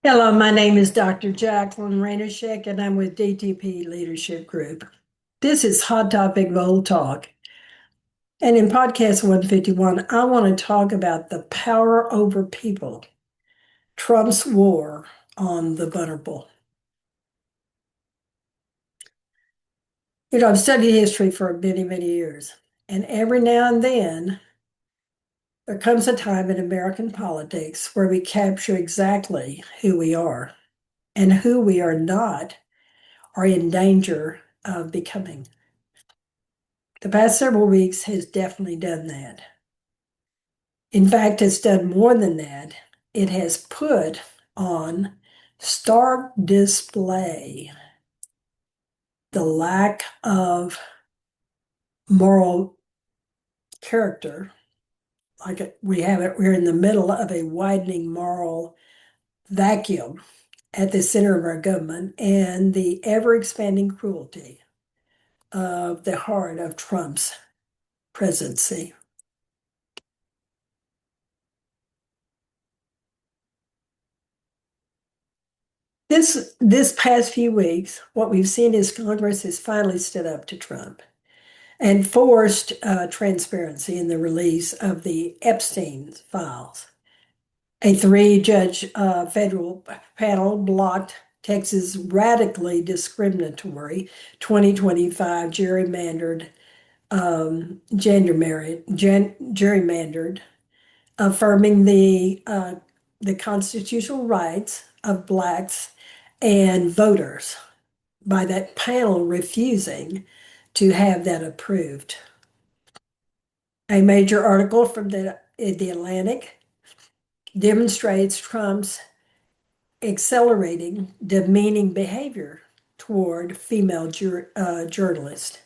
Hello, my name is Dr. Jackalyn Rainosek, and I'm with DTP-Leadership Group. This is Hot Topic Bold Talk. And in podcast 151, I want to talk about the power over people, Trump's war on the vulnerable. I've studied history for many, many years, and every now and then there comes a time in American politics where we capture exactly who we are and who we are not are in danger of becoming. The past several weeks has definitely done that. In fact, it's done more than that. It has put on stark display the lack of moral character. We're in the middle of a widening moral vacuum at the center of our government and the ever expanding cruelty of the heart of Trump's presidency. This past few weeks, what we've seen is Congress has finally stood up to Trump and forced transparency in the release of the Epstein files. A three-judge federal panel blocked Texas' radically discriminatory 2025 gerrymandered, affirming the constitutional rights of blacks and voters, by that panel refusing to have that approved. A major article from the Atlantic demonstrates Trump's accelerating demeaning behavior toward female journalists.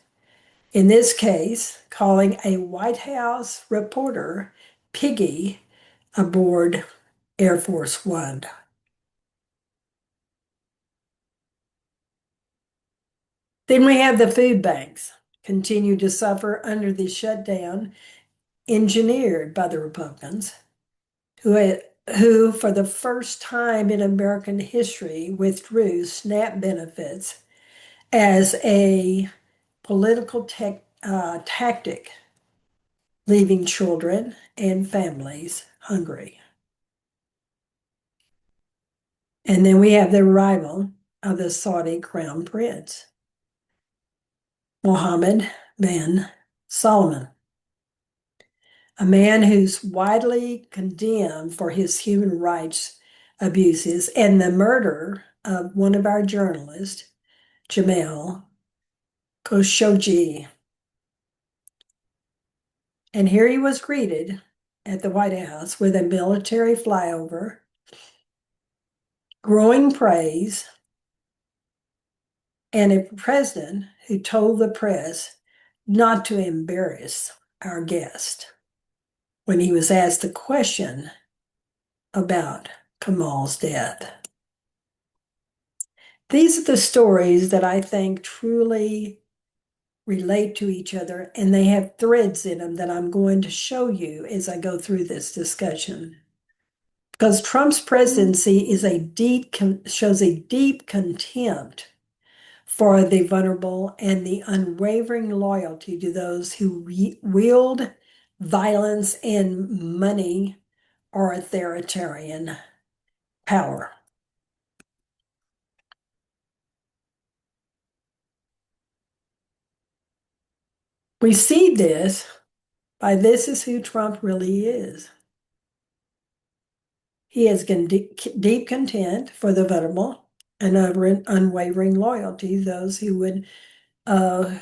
In this case, calling a White House reporter piggy aboard Air Force One. Then we have the food banks continue to suffer under the shutdown engineered by the Republicans, who for the first time in American history withdrew SNAP benefits as a political tactic, leaving children and families hungry. And then we have the arrival of the Saudi crown prince, Mohammed bin Salman, a man who's widely condemned for his human rights abuses and the murder of one of our journalists, Jamal Khashoggi. And here he was greeted at the White House with a military flyover, growing praise, and a president who told the press not to embarrass our guest when he was asked the question about Kamal's death. These are the stories that I think truly relate to each other, and they have threads in them that I'm going to show you as I go through this discussion. Because Trump's presidency shows a deep contempt for the vulnerable and the unwavering loyalty to those who wield violence and money or authoritarian power. We see this this is who Trump really is. He has deep contempt for the vulnerable and unwavering loyalty to those who would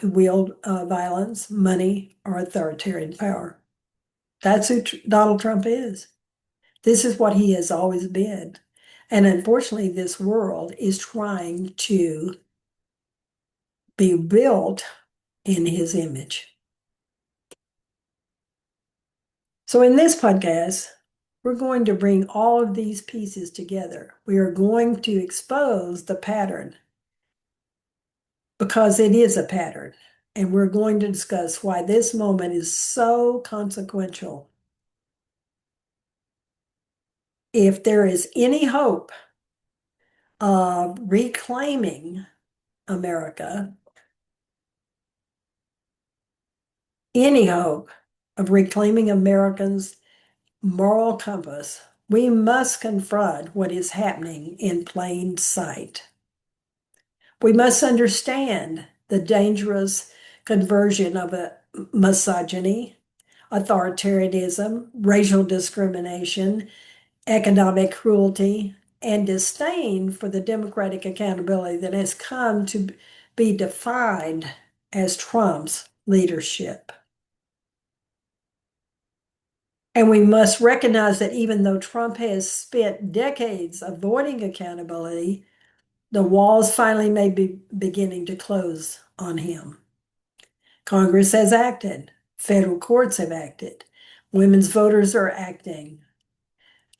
wield violence, money, or authoritarian power. That's who Donald Trump is. This is what he has always been. And unfortunately, this world is trying to be built in his image. So in this podcast, we're going to bring all of these pieces together. We are going to expose the pattern because it is a pattern. And we're going to discuss why this moment is so consequential. If there is any hope of reclaiming America, any hope of reclaiming Americans' moral compass, we must confront what is happening in plain sight. We must understand the dangerous conversion of a misogyny, authoritarianism, racial discrimination, economic cruelty, and disdain for the democratic accountability that has come to be defined as Trump's leadership. And we must recognize that even though Trump has spent decades avoiding accountability, the walls finally may be beginning to close on him. Congress has acted. Federal courts have acted. Women's voters are acting.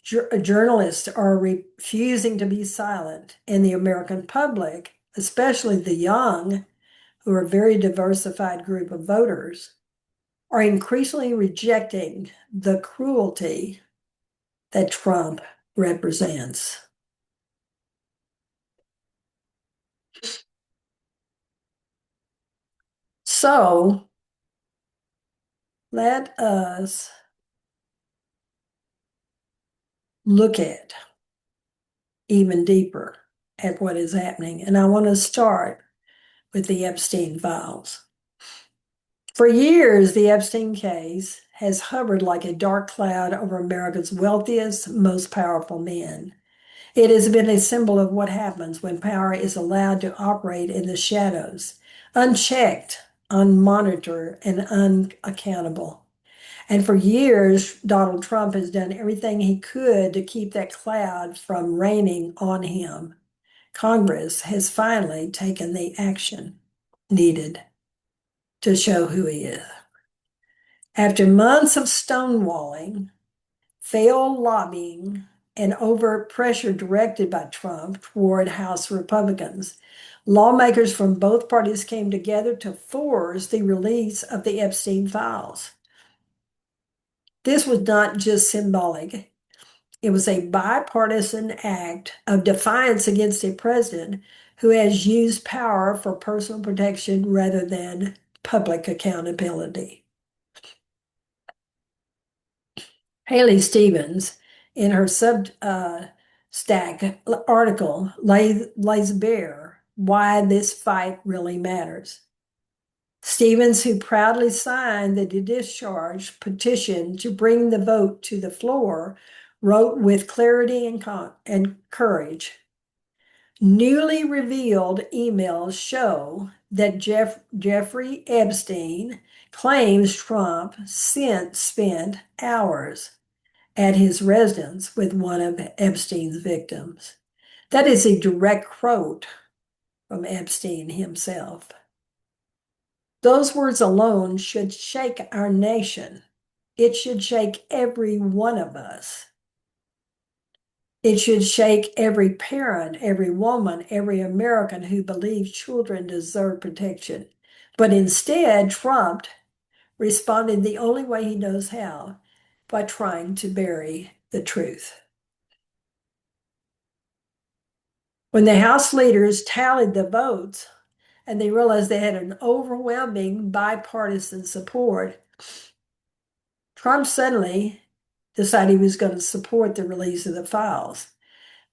Journalists are refusing to be silent. And the American public, especially the young, who are a very diversified group of voters, are increasingly rejecting the cruelty that Trump represents. So let us look at even deeper at what is happening. And I want to start with the Epstein files. For years, the Epstein case has hovered like a dark cloud over America's wealthiest, most powerful men. It has been a symbol of what happens when power is allowed to operate in the shadows, unchecked, unmonitored, and unaccountable. And for years, Donald Trump has done everything he could to keep that cloud from raining on him. Congress has finally taken the action needed to show who he is. After months of stonewalling, failed lobbying, and overt pressure directed by Trump toward House Republicans, lawmakers from both parties came together to force the release of the Epstein files. This was not just symbolic. It was a bipartisan act of defiance against a president who has used power for personal protection rather than public accountability. Haley Stevens, in her Substack article, lays bare why this fight really matters. Stevens, who proudly signed the discharge petition to bring the vote to the floor, wrote with clarity and courage. Newly revealed emails show that Jeffrey Epstein claims Trump spent hours at his residence with one of Epstein's victims. That is a direct quote from Epstein himself. Those words alone should shake our nation. It should shake every one of us. It should shake every parent, every woman, every American who believes children deserve protection. But instead, Trump responded the only way he knows how, by trying to bury the truth. When the House leaders tallied the votes and they realized they had an overwhelming bipartisan support, Trump suddenly decided he was going to support the release of the files.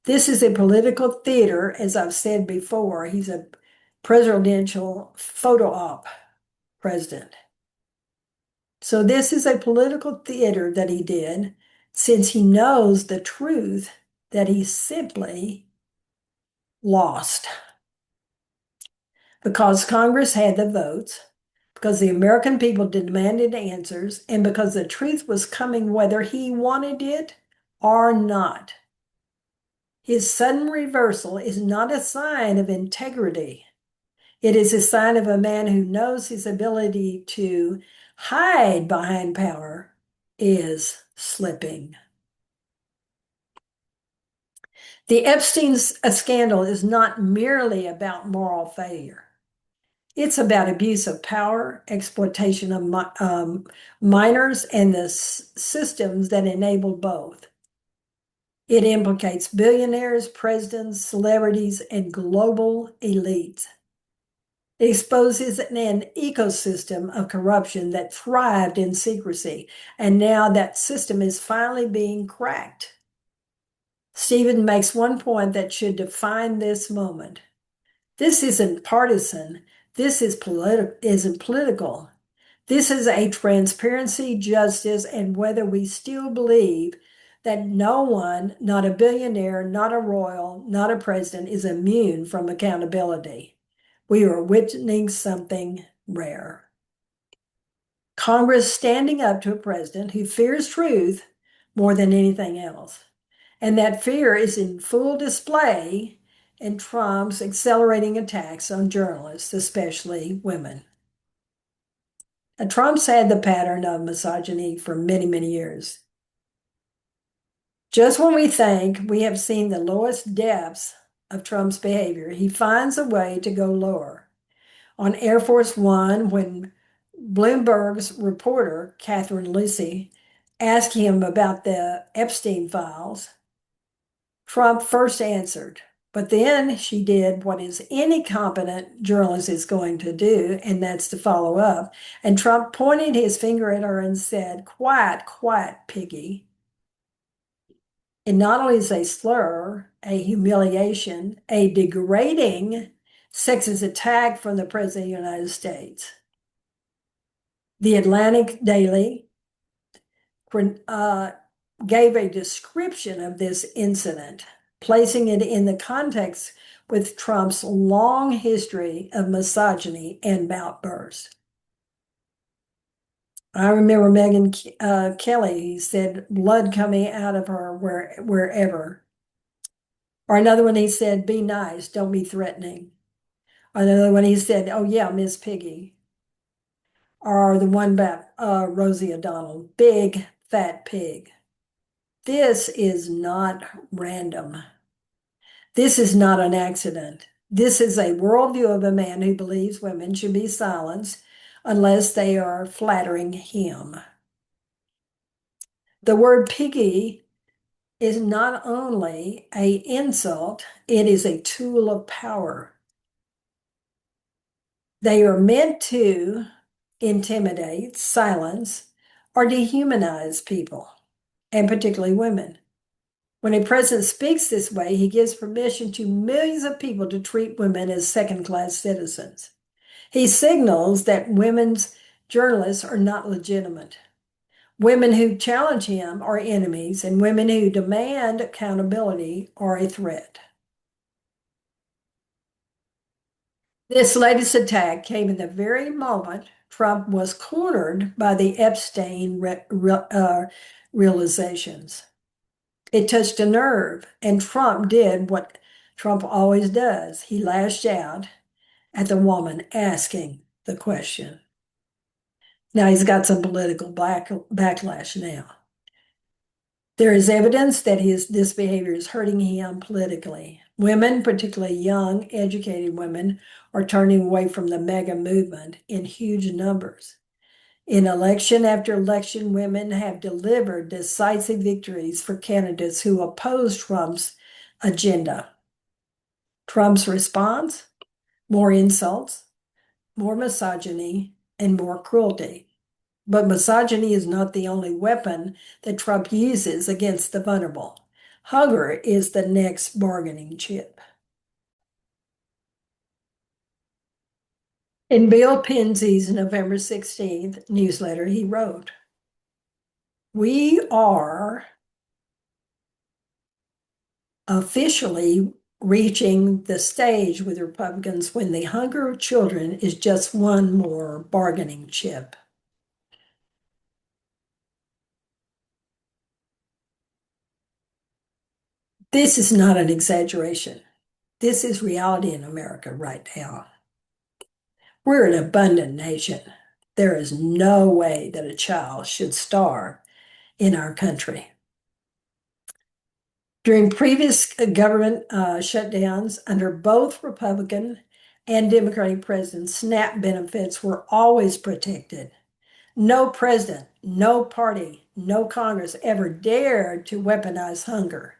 This is a political theater, as I've said before. He's a presidential photo op president. So this is a political theater that he did, since he knows the truth that he simply lost. Because Congress had the votes, because the American people demanded answers, and because the truth was coming whether he wanted it or not. His sudden reversal is not a sign of integrity. It is a sign of a man who knows his ability to hide behind power is slipping. The Epstein scandal is not merely about moral failure. It's about abuse of power, exploitation of minors, and the systems that enable both. It implicates billionaires, presidents, celebrities, and global elites. It exposes an ecosystem of corruption that thrived in secrecy, and now that system is finally being cracked. Stephen makes one point that should define this moment. This isn't partisan. This isn't political. This is a transparency, justice, and whether we still believe that no one, not a billionaire, not a royal, not a president, is immune from accountability. We are witnessing something rare. Congress standing up to a president who fears truth more than anything else. And that fear is in full display in Trump's accelerating attacks on journalists, especially women. And Trump's had the pattern of misogyny for many, many years. Just when we think we have seen the lowest depths of Trump's behavior, he finds a way to go lower. On Air Force One, when Bloomberg's reporter, Catherine Lucy, asked him about the Epstein files, Trump first answered, but then she did what is any competent journalist is going to do, and that's to follow up. And Trump pointed his finger at her and said, "Quiet, quiet, piggy." It not only is a slur, a humiliation, a degrading sexist attack from the President of the United States. The Atlantic Daily gave a description of this incident, placing it in the context with Trump's long history of misogyny and outbursts. I remember Megyn Kelly said, blood coming out of her wherever. Or another one, he said, be nice, don't be threatening. Another one, he said, oh yeah, Miss Piggy. Or the one about Rosie O'Donnell, big fat pig. This is not random. This is not an accident. This is a worldview of a man who believes women should be silenced unless they are flattering him. The word piggy is not only an insult, it is a tool of power. They are meant to intimidate, silence, or dehumanize people, and particularly women. When a president speaks this way, he gives permission to millions of people to treat women as second-class citizens. He signals that women's journalists are not legitimate. Women who challenge him are enemies, and women who demand accountability are a threat. This latest attack came in the very moment Trump was cornered by the Epstein realizations. It touched a nerve, and Trump did what Trump always does. He lashed out at the woman asking the question. Now he's got some political backlash now. There is evidence that this behavior is hurting him politically. Women, particularly young, educated women, are turning away from the MAGA movement in huge numbers. In election after election, women have delivered decisive victories for candidates who oppose Trump's agenda. Trump's response? More insults, more misogyny, and more cruelty. But misogyny is not the only weapon that Trump uses against the vulnerable. Hunger is the next bargaining chip. In Bill Pensie's November 16th newsletter, he wrote, "We are officially reaching the stage with Republicans when the hunger of children is just one more bargaining chip." This is not an exaggeration. This is reality in America right now. We're an abundant nation. There is no way that a child should starve in our country. During previous government shutdowns under both Republican and Democratic presidents, SNAP benefits were always protected. No president, no party, no Congress ever dared to weaponize hunger.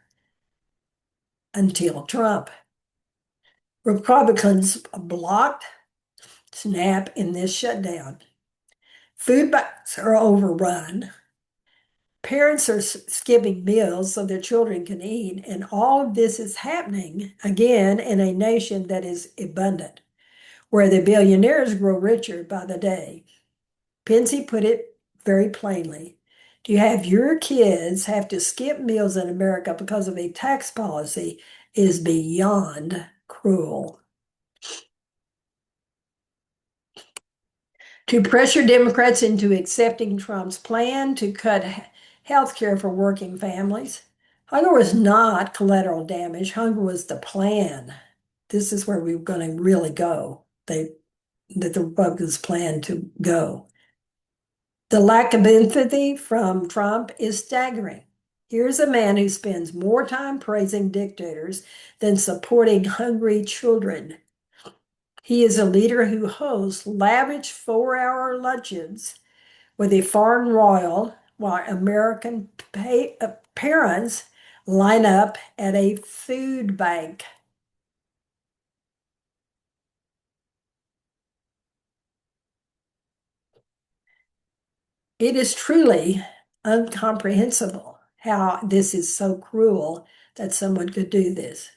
until Trump. Republicans blocked SNAP in this shutdown. Food banks are overrun. Parents are skipping meals so their children can eat, and all of this is happening again in a nation that is abundant, where the billionaires grow richer by the day. Pensy put it very plainly. Do you have your kids have to skip meals in America because of a tax policy is beyond cruel. To pressure Democrats into accepting Trump's plan to cut health care for working families. Hunger was not collateral damage. Hunger was the plan. This is where we were going to really go. That the Republicans plan to go. The lack of empathy from Trump is staggering. Here's a man who spends more time praising dictators than supporting hungry children. He is a leader who hosts lavish 4-hour luncheons with a foreign royal while American parents line up at a food bank. It is truly incomprehensible how this is so cruel that someone could do this.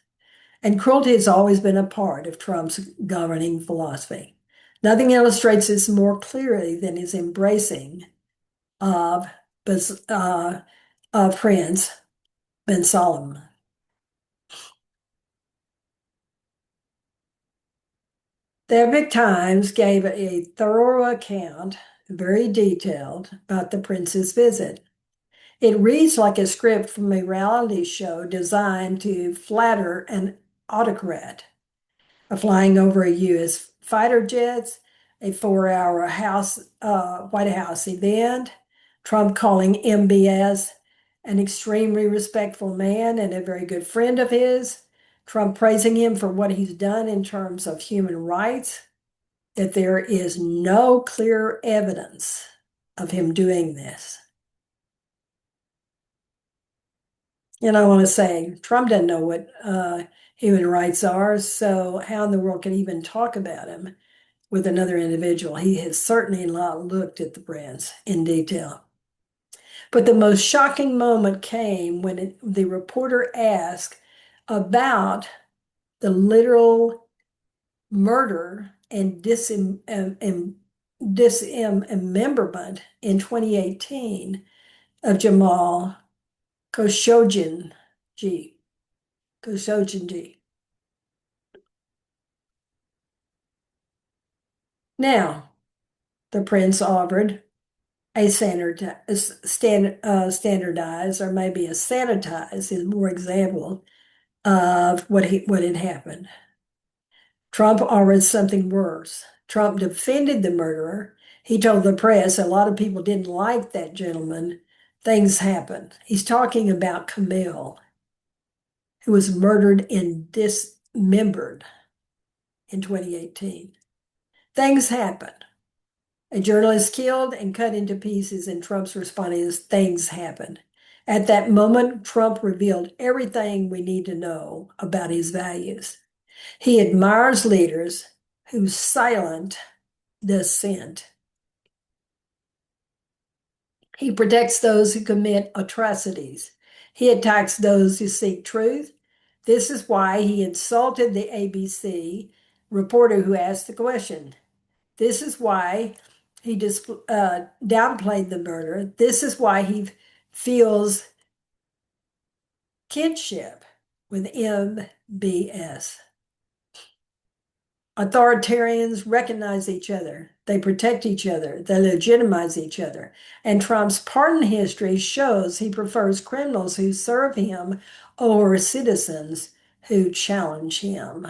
And cruelty has always been a part of Trump's governing philosophy. Nothing illustrates this more clearly than his embracing of Prince Ben Salman. The Epic Times gave a thorough account, very detailed, about the prince's visit. It reads like a script from a reality show designed to flatter an autocrat. Flying over a U.S. fighter jets, a 4-hour White House event, Trump calling MBS an extremely respectful man and a very good friend of his, Trump praising him for what he's done in terms of human rights, that there is no clear evidence of him doing this. And I want to say, Trump doesn't know what human rights are, so how in the world can he even talk about him with another individual? He has certainly not looked at the prince in detail. But the most shocking moment came when the reporter asked about the literal murder and dismemberment in 2018 of Jamal Khashoggi. Now, the prince offered a standardized or maybe a sanitized is more example of what had happened. Trump offered something worse. Trump defended the murderer. He told the press a lot of people didn't like that gentleman. Things happened. He's talking about Camille, who was murdered and dismembered in 2018. Things happened. A journalist killed and cut into pieces, and Trump's response is things happened. At that moment, Trump revealed everything we need to know about his values. He admires leaders who silent dissent. He protects those who commit atrocities. He attacks those who seek truth. This is why he insulted the ABC reporter who asked the question. This is why he downplayed the murder. This is why he feels kinship with MBS. Authoritarians recognize each other. They protect each other. They legitimize each other. And Trump's pardon history shows he prefers criminals who serve him over citizens who challenge him.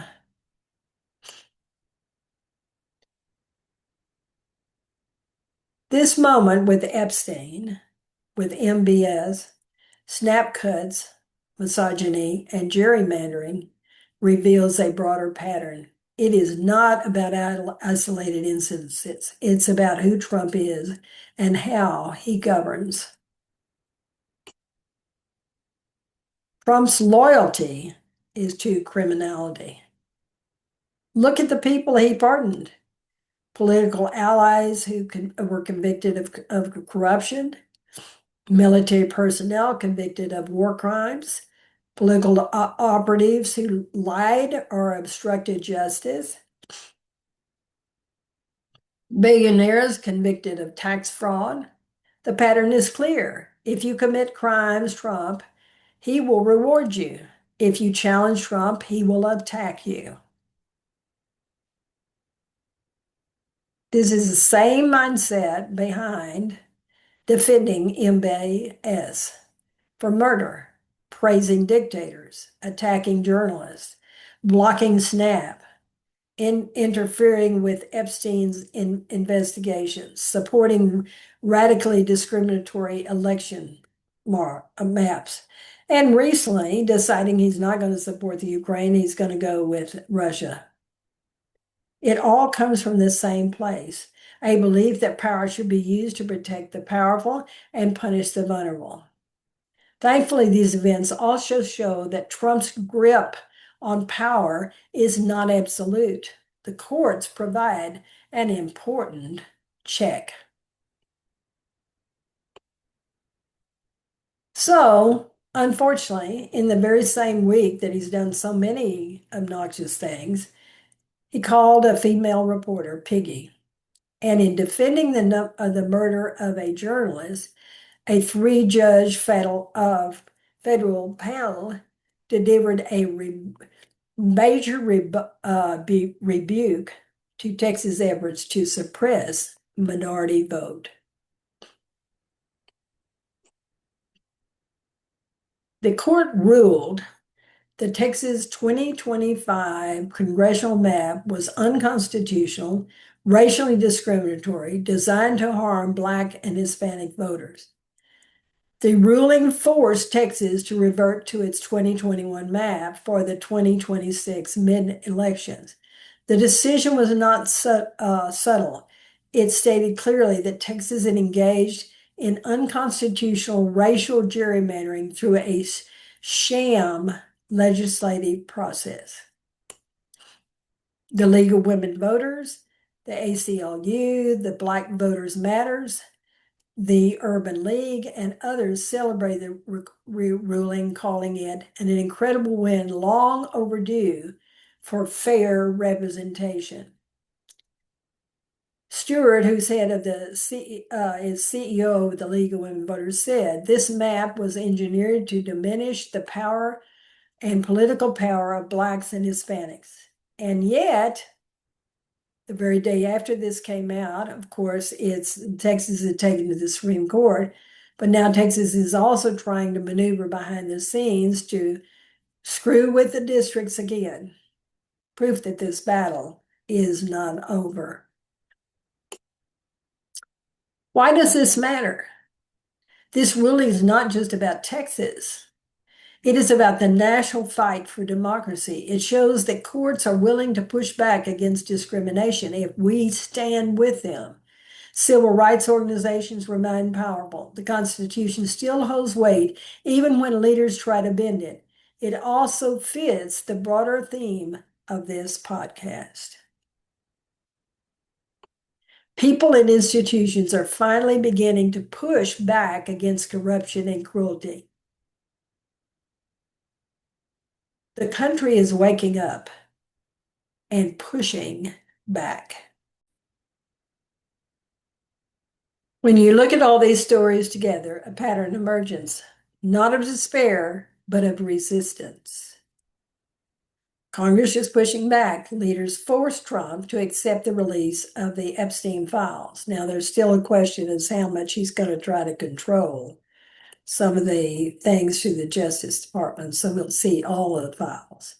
This moment with Epstein, with MBS, snap cuts, misogyny, and gerrymandering reveals a broader pattern. It is not about isolated instances. It's about who Trump is and how he governs. Trump's loyalty is to criminality. Look at the people he pardoned. Political allies who were convicted of corruption, military personnel convicted of war crimes, political operatives who lied or obstructed justice, billionaires convicted of tax fraud. The pattern is clear. If you commit crimes, Trump, he will reward you. If you challenge Trump, he will attack you. This is the same mindset behind defending MBS for murder, praising dictators, attacking journalists, blocking SNAP, interfering with Epstein's investigations, supporting radically discriminatory election maps, and recently deciding he's not going to support the Ukraine, he's going to go with Russia. It all comes from the same place, a belief that power should be used to protect the powerful and punish the vulnerable. Thankfully, these events also show that Trump's grip on power is not absolute. The courts provide an important check. So, unfortunately, in the very same week that he's done so many obnoxious things, he called a female reporter piggy. And in defending the murder of a journalist, a three-judge federal panel delivered a major rebuke to Texas efforts to suppress minority vote. The court ruled the Texas 2025 congressional map was unconstitutional, racially discriminatory, designed to harm Black and Hispanic voters. The ruling forced Texas to revert to its 2021 map for the 2026 mid-elections. The decision was not subtle. It stated clearly that Texas had engaged in unconstitutional racial gerrymandering through a sham legislative process. The League of Women Voters, the ACLU, the Black Voters Matters, the Urban League, and others celebrated the ruling, calling it an incredible win, long overdue for fair representation. Stewart, who's head of is CEO of the League of Women Voters, said this map was engineered to diminish the power and political power of Blacks and Hispanics. And yet, the very day after this came out, of course, Texas had taken to the Supreme Court, but now Texas is also trying to maneuver behind the scenes to screw with the districts again. Proof that this battle is not over. Why does this matter? This ruling is not just about Texas. It is about the national fight for democracy. It shows that courts are willing to push back against discrimination if we stand with them. Civil rights organizations remain powerful. The Constitution still holds weight even when leaders try to bend it. It also fits the broader theme of this podcast. People and institutions are finally beginning to push back against corruption and cruelty. The country is waking up and pushing back. When you look at all these stories together, a pattern emerges, not of despair, but of resistance. Congress is pushing back. Leaders forced Trump to accept the release of the Epstein files. Now, there's still a question as how much he's going to try to control some of the things through the Justice Department, so we'll see all of the files.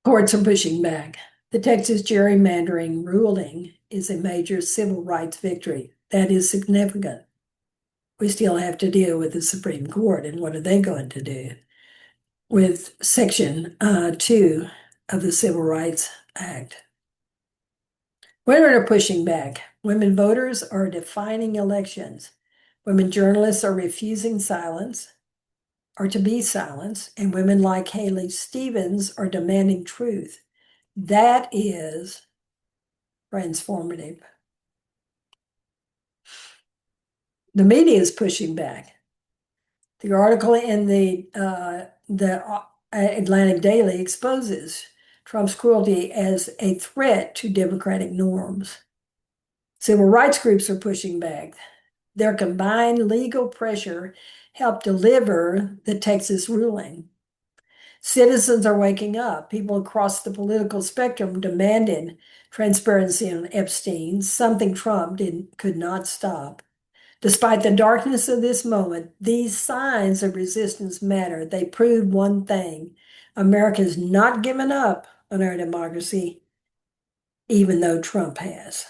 Courts are pushing back. The Texas gerrymandering ruling is a major civil rights victory. That is significant. We still have to deal with the Supreme Court, and what are they going to do with Section 2 of the Civil Rights Act? Women are pushing back. Women voters are defining elections. Women journalists are refusing silence, are to be silenced, and women like Haley Stevens are demanding truth. That is transformative. The media is pushing back. The article in the Atlantic Daily exposes Trump's cruelty as a threat to democratic norms. Civil rights groups are pushing back. Their combined legal pressure helped deliver the Texas ruling. Citizens are waking up. People across the political spectrum demanded transparency on Epstein, something Trump could not stop. Despite the darkness of this moment, these signs of resistance matter. They prove one thing: America has not given up on our democracy, even though Trump has.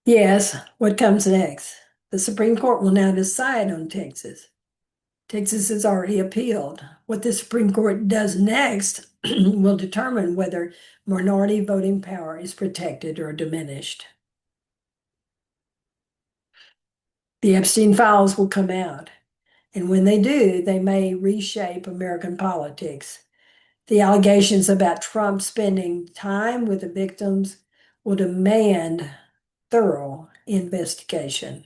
Yes, what comes next? The Supreme Court will now decide on Texas. Texas has already appealed. What the Supreme Court does next will determine whether minority voting power is protected or diminished. The Epstein files will come out, and when they do, they may reshape American politics. The allegations about Trump spending time with the victims will demand thorough investigation.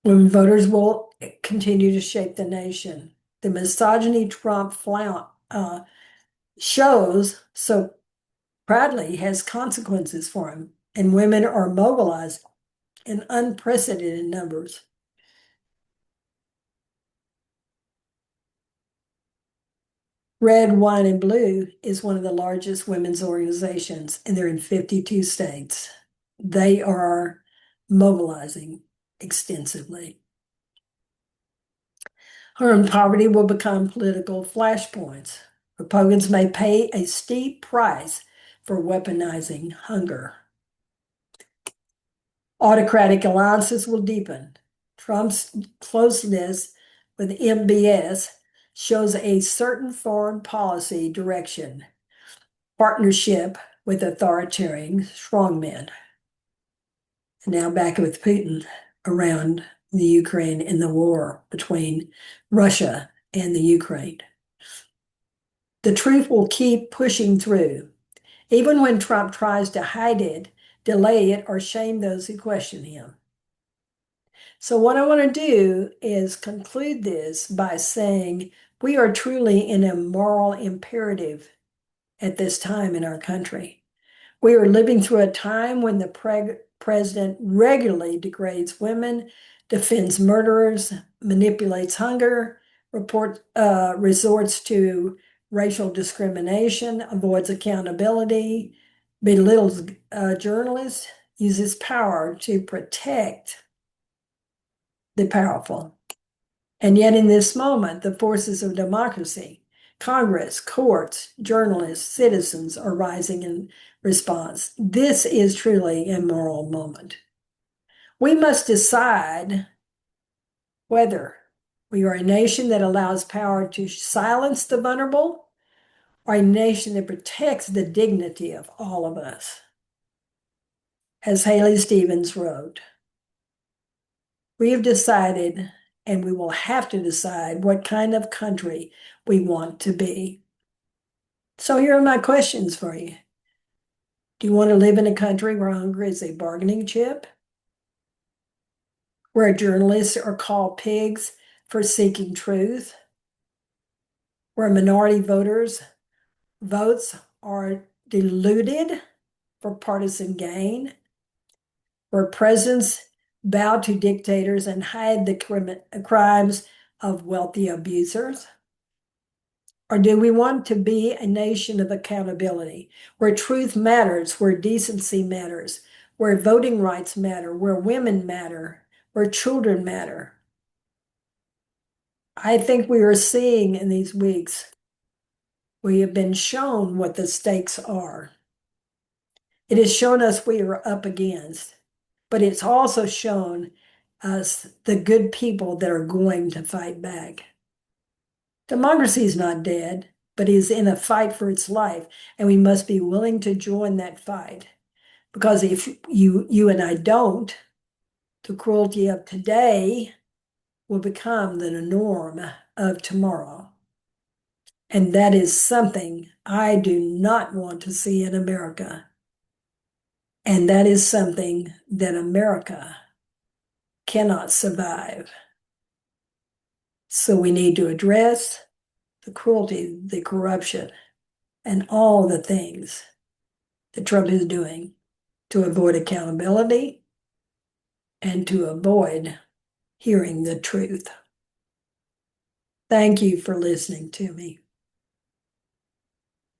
Women voters will continue to shape the nation. The misogyny Trump shows so proudly has consequences for him, and women are mobilized in unprecedented numbers. Red, White, and Blue is one of the largest women's organizations, and they're in 52 states. They are mobilizing extensively. Harm poverty will become political flashpoints. Republicans may pay a steep price for weaponizing hunger. Autocratic alliances will deepen. Trump's closeness with MBS shows a certain foreign policy direction, partnership with authoritarian strongmen. And now back with Putin around the Ukraine and the war between Russia and the Ukraine. The truth will keep pushing through, even when Trump tries to hide it, delay it, or shame those who question him. So what I want to do is conclude this by saying we are truly in a moral imperative at this time in our country. We are living through a time when the president regularly degrades women, defends murderers, manipulates hunger, resorts to racial discrimination, avoids accountability, belittles journalists, uses power to protect the powerful. And yet in this moment, the forces of democracy, Congress, courts, journalists, citizens are rising in response. This is truly a moral moment. We must decide whether we are a nation that allows power to silence the vulnerable or a nation that protects the dignity of all of us. As Haley Stevens wrote, we have decided, and we will have to decide, what kind of country we want to be. So here are my questions for you. Do you want to live in a country where hunger is a bargaining chip? Where journalists are called pigs for seeking truth? Where minority votes are diluted for partisan gain? Where presidents bow to dictators and hide the crimes of wealthy abusers? Or do we want to be a nation of accountability, where truth matters, where decency matters, where voting rights matter, where women matter, where children matter? I think we are seeing in these weeks, we have been shown what the stakes are. It has shown us we are up against, but it's also shown us the good people that are going to fight back. Democracy is not dead. but is in a fight for its life, and we must be willing to join that fight. Because if you and I don't, the cruelty of today will become the norm of tomorrow. And that is something I do not want to see in America. And that is something that America cannot survive. So we need to address the cruelty, the corruption, and all the things that Trump is doing to avoid accountability and to avoid hearing the truth. Thank you for listening to me.